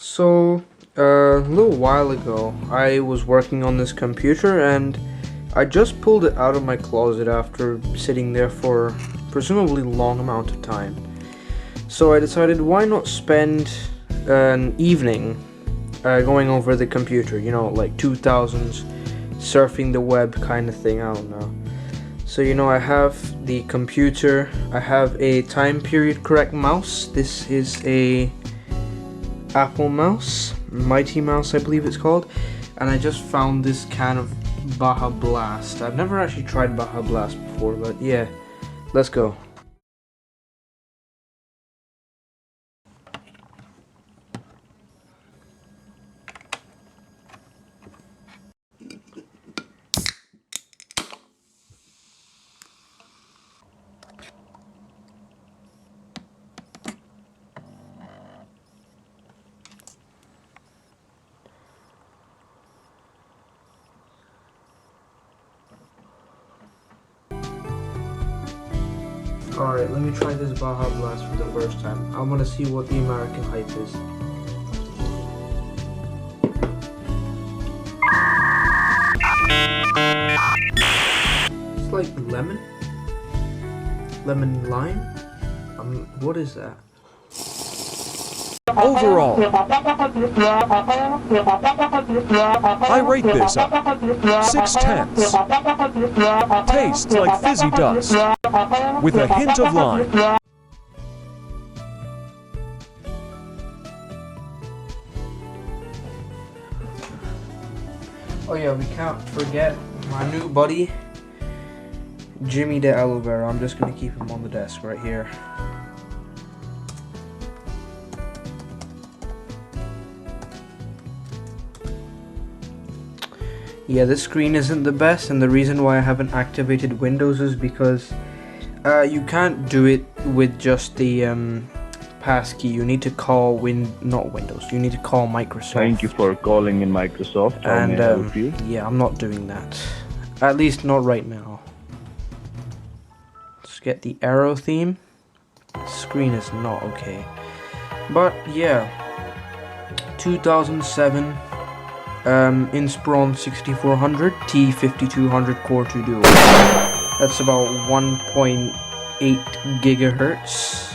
So, a little while ago, I was working on this computer and I just pulled it out of my closet after sitting there for presumably long amount of time. So I decided, why not spend an evening going over the computer, like 2000's surfing the web kind of thing, I don't know. So I have the computer, I have a time period correct mouse. This is a Apple mouse, Mighty Mouse I believe it's called, and I just found this can of Baja Blast. I've never actually tried Baja Blast before, but yeah, let's go. Alright, let me try this Baja Blast for the first time. I want to see what the American hype is. It's like lemon? Lemon lime? What is that? Overall, I rate this a 6/10. Tastes like fizzy dust, with a hint of lime. Oh yeah, we can't forget my new buddy, Jimmy the Aloe Vera. I'm just gonna keep him on the desk right here. Yeah, this screen isn't the best, and the reason why I haven't activated Windows is because you can't do it with just the passkey. You need to call not Windows. You need to call Microsoft. Thank you for calling in Microsoft. How may I help you? Yeah, I'm not doing that. At least not right now. Let's get the arrow theme. The screen is not okay. But yeah, 2007. Inspiron 6400 T5200 Core 2 Duo. That's about 1.8 gigahertz.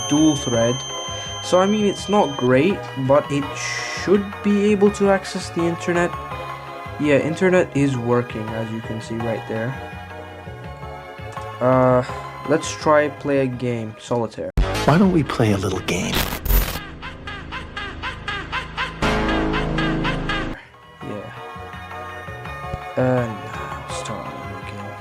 Dual thread. So I mean, it's not great, but it should be able to access the internet. Yeah, internet is working, as you can see right there. Let's try play a game, solitaire. Why don't we play a little game? Now start a new game.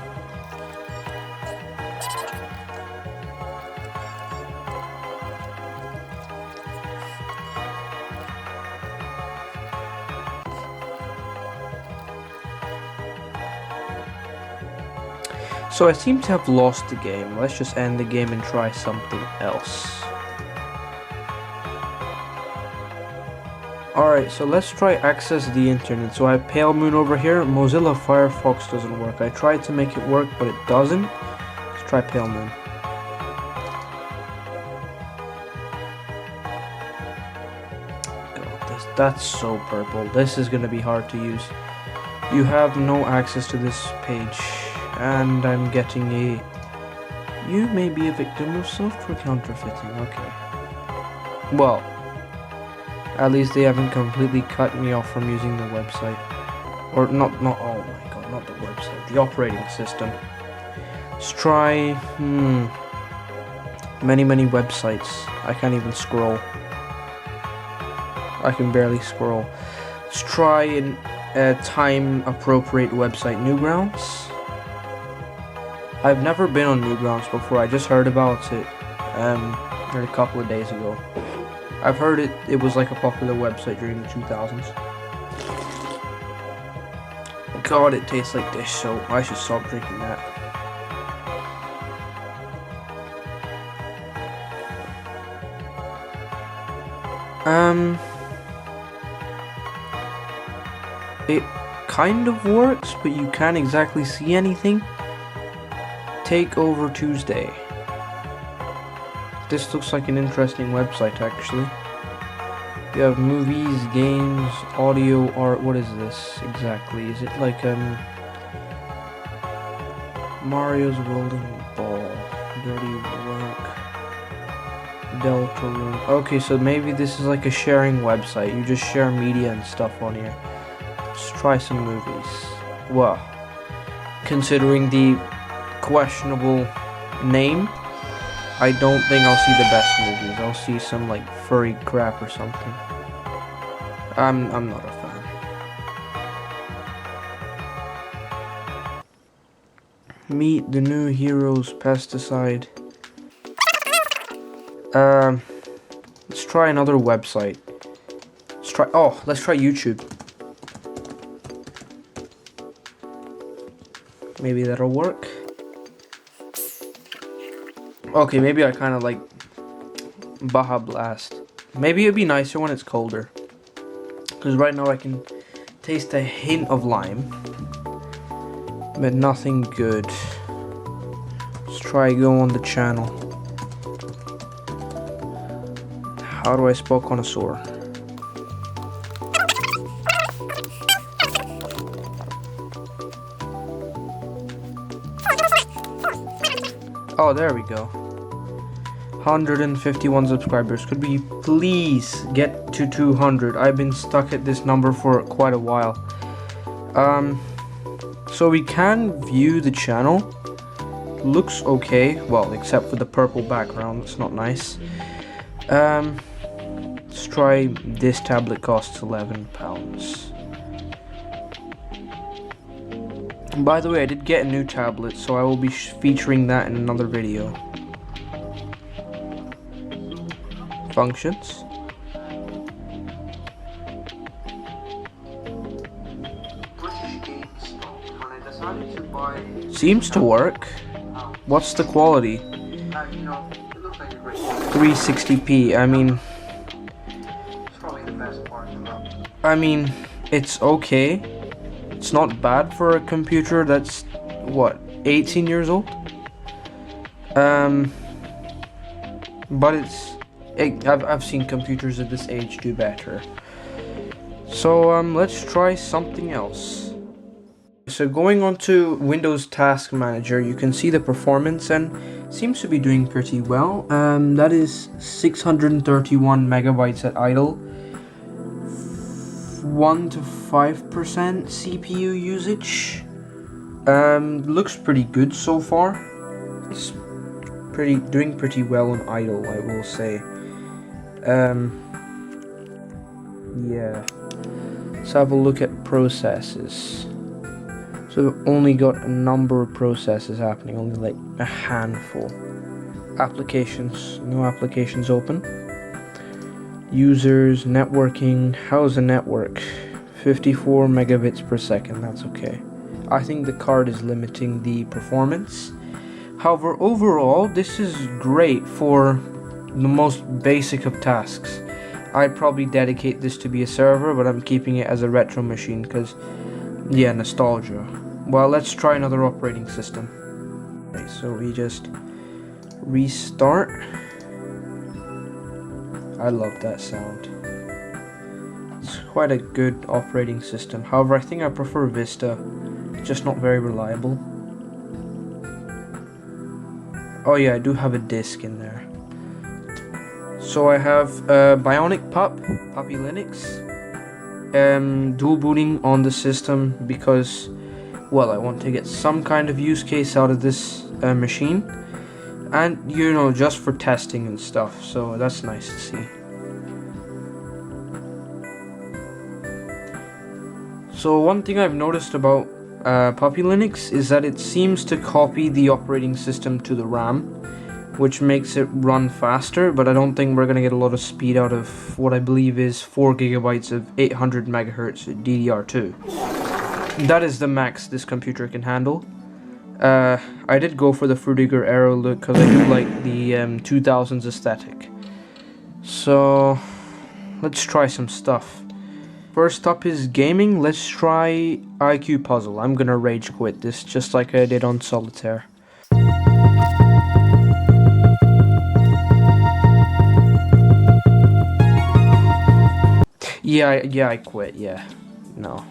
So I seem to have lost the game. Let's just end the game and try something else. Alright, so let's try access the internet. So I have Pale Moon over here. Mozilla Firefox doesn't work. I tried to make it work, but it doesn't. Let's try Pale Moon. God, that's so purple. This is gonna be hard to use. You have no access to this page. And I'm getting a... You may be a victim of software counterfeiting. Okay. Well, at least they haven't completely cut me off from using the website. Or not, oh my god, not the website, the operating system. Let's try, many websites. I can't even scroll. I can barely scroll. Let's try a time-appropriate website, Newgrounds. I've never been on Newgrounds before, I just heard about it a couple of days ago. I've heard it was like a popular website during the 2000s. God, it tastes like dish soap. I should stop drinking that. It kind of works, but you can't exactly see anything. Takeover Tuesday. This looks like an interesting website, actually. You have movies, games, audio, art. What is this exactly? Is it like Mario's Rolling Ball, Dirty Work, Delta Room? Okay, so maybe this is like a sharing website. You just share media and stuff on here. Let's try some movies. Well, considering the questionable name, I don't think I'll see the best movies. I'll see some like furry crap or something. I'm not a fan. Meet the new heroes, pesticide. Let's try another website. Let's try YouTube. Maybe that'll work. Okay, maybe I kind of like Baja Blast. Maybe it'd be nicer when it's colder. Because right now I can taste a hint of lime. But nothing good. Let's try go on the channel. How do I spell connoisseur? Oh, there we go. 151 subscribers. Could we please get to 200? I've been stuck at this number for quite a while. So we can view the channel. Looks okay. Well, except for the purple background. It's not nice. Let's try this tablet. Costs £11. By the way, I did get a new tablet, so I will be featuring that in another video. Functions. Seems to work. What's the quality? 360p. I mean, it's okay. It's not bad for a computer that's, what, 18 years old? But I've seen computers at this age do better. So, let's try something else. So going on to Windows Task Manager, you can see the performance and seems to be doing pretty well. That is 631 megabytes at idle. 1 to 5% CPU usage. Looks pretty good so far. It's doing pretty well on idle, I will say. Yeah. Let's have a look at processes. So we've only got a number of processes happening, only like a handful. Applications, no applications open. Users, networking, how's the network? 54 megabits per second, that's okay. I think the card is limiting the performance. However, overall, this is great for the most basic of tasks. I'd probably dedicate this to be a server, but I'm keeping it as a retro machine because, yeah, nostalgia. Well, let's try another operating system. Okay, so we just restart. I love that sound. It's quite a good operating system. However, I think I prefer Vista. It's just not very reliable. Oh yeah, I do have a disk in there. So I have Bionic Puppy Linux. Dual booting on the system because, well, I want to get some kind of use case out of this machine. And, you know, just for testing and stuff, so that's nice to see. So one thing I've noticed about Puppy Linux is that it seems to copy the operating system to the RAM, which makes it run faster, but I don't think we're going to get a lot of speed out of what I believe is 4 gigabytes of 800 megahertz DDR2. That is the max this computer can handle. I did go for the Fruitiger Aero look because I do like the 2000's aesthetic. So let's try some stuff. First up is gaming. Let's try IQ Puzzle. I'm gonna rage quit this just like I did on Solitaire. Yeah, I quit, yeah. No.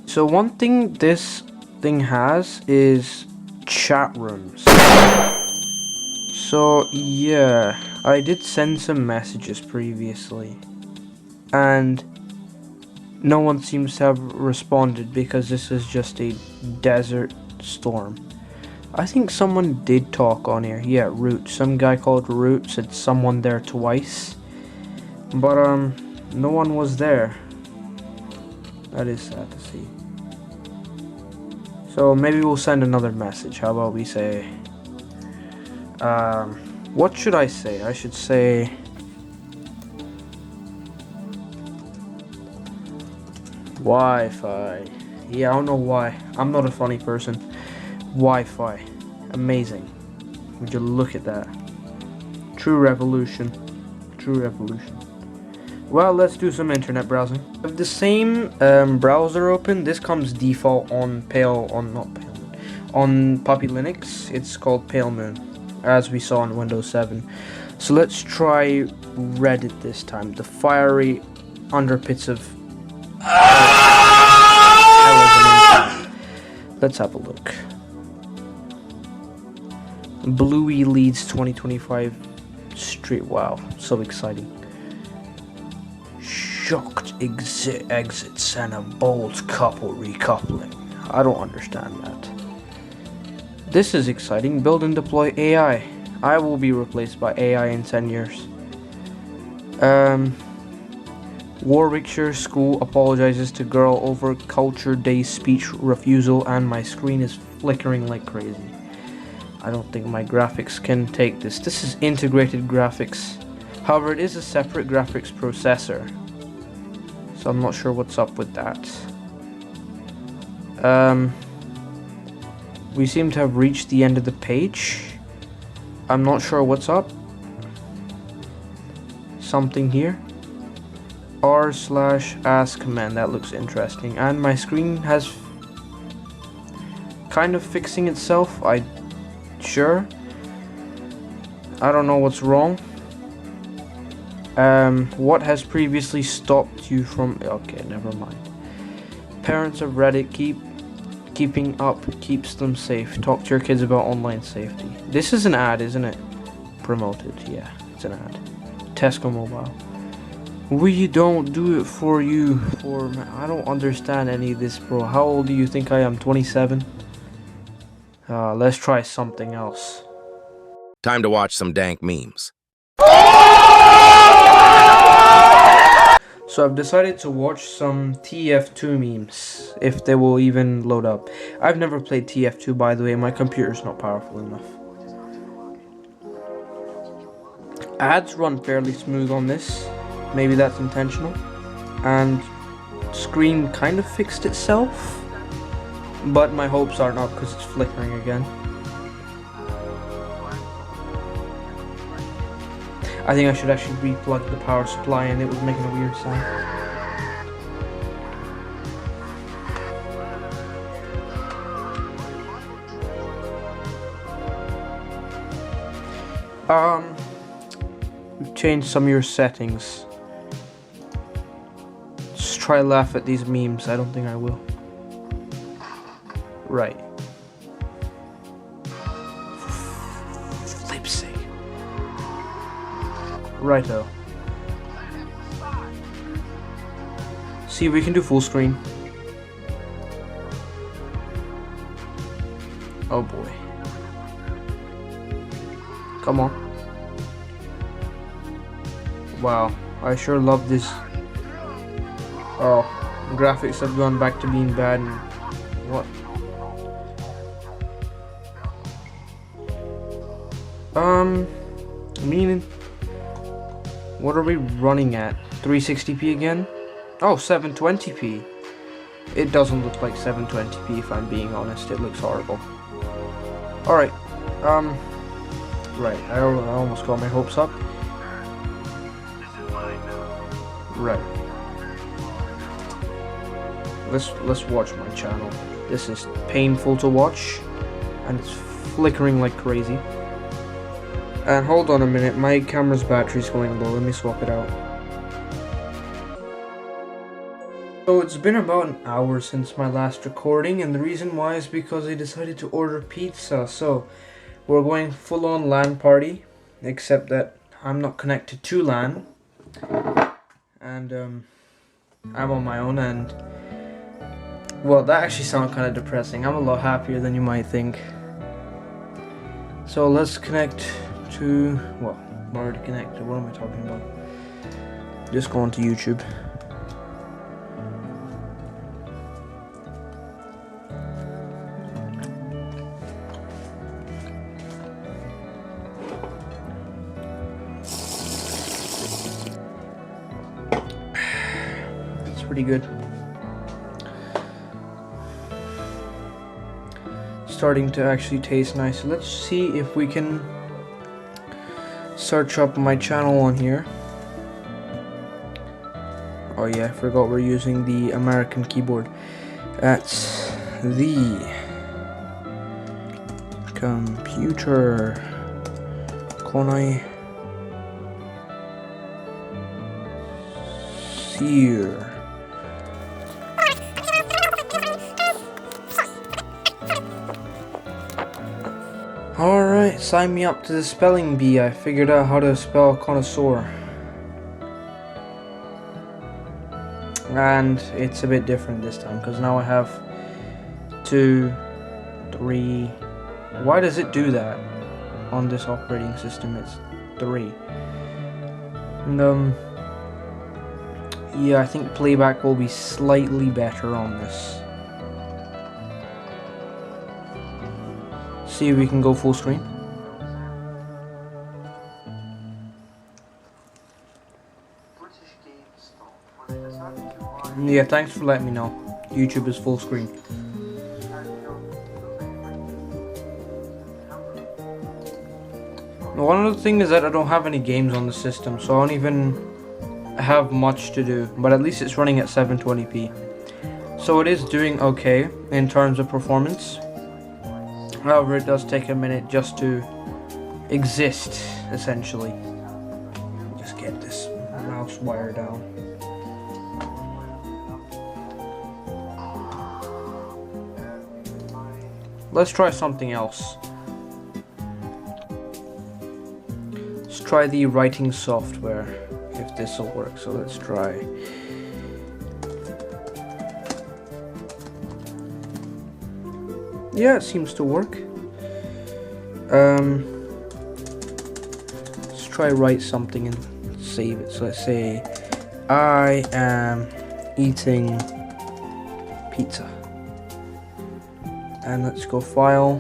So one thing this thing has is chat rooms. So yeah, I did send some messages previously, and no one seems to have responded because this is just a desert storm. I think someone did talk on here. Yeah, Root. Some guy called Root said someone there twice, but no one was there. That is sad to see. So maybe we'll send another message. How about we say, what should I say? I should say, Wi-Fi. Yeah, I don't know why. I'm not a funny person. Wi-Fi. Amazing. Would you look at that? True revolution. True revolution. Well, let's do some internet browsing. With the same browser open, this comes default on on Puppy Linux. It's called Pale Moon, as we saw on Windows 7. So let's try Reddit this time. The fiery underpits of let's have a look. Bluey leads 2025 street. Wow, so exciting. Shocked exits and a bold couple recoupling. I don't understand that. This is exciting. Build and deploy AI. I will be replaced by AI in 10 years. Warwickshire school apologizes to girl over Culture Day speech refusal, and my screen is flickering like crazy. I don't think my graphics can take this. This is integrated graphics. However, it is a separate graphics processor, so I'm not sure what's up with that. We seem to have reached the end of the page. I'm not sure what's up. Something here. r/ask command, that looks interesting. And my screen has kind of fixing itself. I don't know what's wrong. What has previously stopped you from... Okay, never mind. Parents of Reddit, keeping up keeps them safe. Talk to your kids about online safety. This is an ad, isn't it? Promoted, yeah, it's an ad. Tesco Mobile. We don't do it for you. I don't understand any of this, bro. How old do you think I am? 27? Let's try something else. Time to watch some dank memes. So I've decided to watch some TF2 memes, if they will even load up. I've never played TF2, by the way. My computer's not powerful enough. Ads run fairly smooth on this. Maybe that's intentional. And screen kind of fixed itself, but my hopes aren't up because it's flickering again. I think I should actually replug the power supply, and it was making a weird sound. Change some of your settings. Just try to laugh at these memes. I don't think I will. Right. Flip's sake. Righto. See if we can do full screen. Oh boy. Come on. Wow, I sure love this. Oh, graphics have gone back to being bad. And what? Meaning, what are we running at? 360p again? Oh, 720p. It doesn't look like 720p if I'm being honest. It looks horrible. Alright, right, I almost got my hopes up. Right. Let's watch my channel. This is painful to watch, and it's flickering like crazy. And hold on a minute, my camera's battery's going low. Let me swap it out. So it's been about an hour since my last recording, and the reason why is because I decided to order pizza. So we're going full on LAN party, except that I'm not connected to LAN, and I'm on my own, and well, that actually sounds kind of depressing. I'm a lot happier than you might think. So let's connect to, well, I'm already connected. What am I talking about? Just go on to YouTube. It's pretty good. Starting to actually taste nice. So let's see if we can search up my channel on here. Oh yeah, I forgot we're using the American keyboard. That's the computer. Konai Seer. Alright, sign me up to the spelling bee. I figured out how to spell connoisseur. And it's a bit different this time, because now I have 2, 3. Why does it do that on this operating system? It's 3. And yeah, I think playback will be slightly better on this. See if we can go full screen. Yeah, thanks for letting me know. YouTube is full screen. One other thing is that I don't have any games on the system, so I don't even have much to do, but at least it's running at 720p. So it is doing okay in terms of performance. However, it does take a minute just to exist, essentially. Just get this mouse wire down. Let's try something else. Let's try the writing software, if this will work. So let's try. Yeah, it seems to work. Let's try write something and save it. So let's say I am eating pizza. And let's go file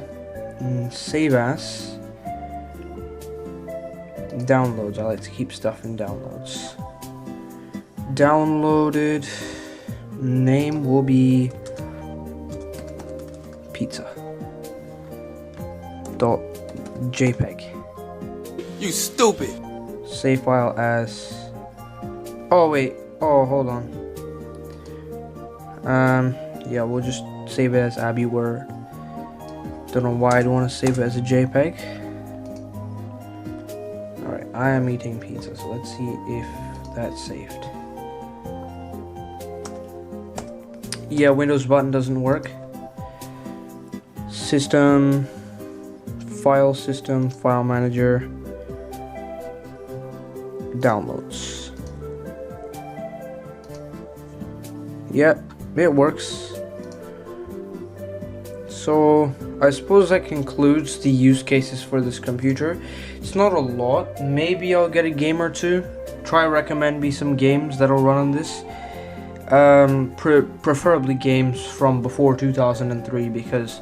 and save as downloads. I like to keep stuff in downloads. Downloaded name will be pizza .jpg. You stupid. Save file as. Oh wait. Oh, hold on. Yeah, we'll just save it as Abbey Word. Don't know why I don't want to save it as a JPEG. Alright, I am eating pizza, so let's see if that's saved. Yeah, Windows button doesn't work. System, file manager, downloads. Yep, it works. So I suppose that concludes the use cases for this computer. It's not a lot. Maybe I'll get a game or two. Try recommend me some games that'll run on this. Preferably games from before 2003, because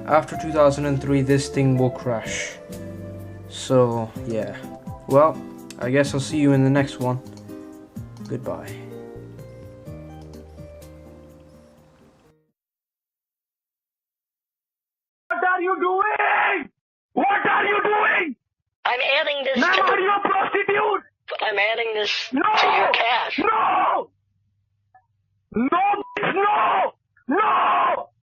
after 2003 this thing will crash. So yeah. Well, I guess I'll see you in the next one. Goodbye. What are you doing? What are you doing? I'm adding this Ma'am, to are you a prostitute? I'm adding this No! to your cache. No! No! No! No!